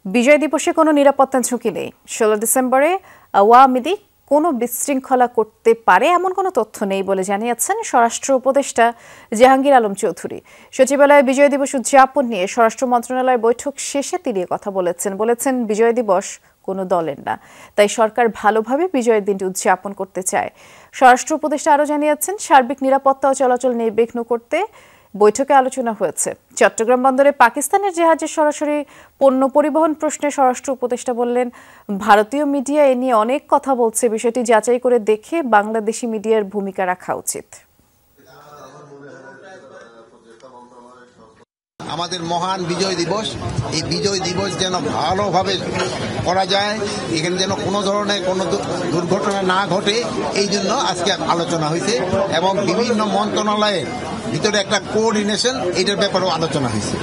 বিজয় দিবসে কোনো নিরাপত্তা ঝুঁকি নেই। 16 ডিসেম্বরে আওয়ামী লীগ কোনো বিশৃঙ্খলা করতে পারে এমন কোনো তথ্য নেই বলে জানিয়েছেন স্বরাষ্ট্র উপদেষ্টা জাহাঙ্গীর আলম চৌধুরী। সচিবালয়ে বিজয় দিবস উদযাপন নিয়ে স্বরাষ্ট্র মন্ত্রণালয়ের বৈঠক শেষে তিনি কথা বলেছেন বিজয় দিবস কোনো দলের না, তাই সরকার ভালোভাবে বিজয়ের দিনটি উদযাপন করতে চায়। স্বরাষ্ট্র উপদেষ্টা আরও জানিয়েছেন সার্বিক নিরাপত্তা ও চলাচল নির্বিঘ্ন করতে বৈঠকে আলোচনা হয়েছে। চট্টগ্রাম বন্দরে পাকিস্তানের জাহাজের সরাসরি পণ্য পরিবহন প্রশ্নে স্বরাষ্ট্র উপদেষ্টা বললেন, ভারতীয় মিডিয়া এ নিয়ে অনেক কথা বলছে, বিষয়টি যাচাই করে দেখে বাংলাদেশি মিডিয়ার ভূমিকা রাখা উচিত। আমাদের মহান বিজয় দিবস, এই বিজয় দিবস যেন ভালোভাবে করা যায়, এখানে যেন কোনো ধরনের কোনো দুর্ঘটনা না ঘটে, এই জন্য আজকে আলোচনা হয়েছে এবং বিভিন্ন মন্ত্রণালয়ের ভিতরে একটা কোঅর্ডিনেশন, এটার ব্যাপারেও আলোচনা হয়েছে।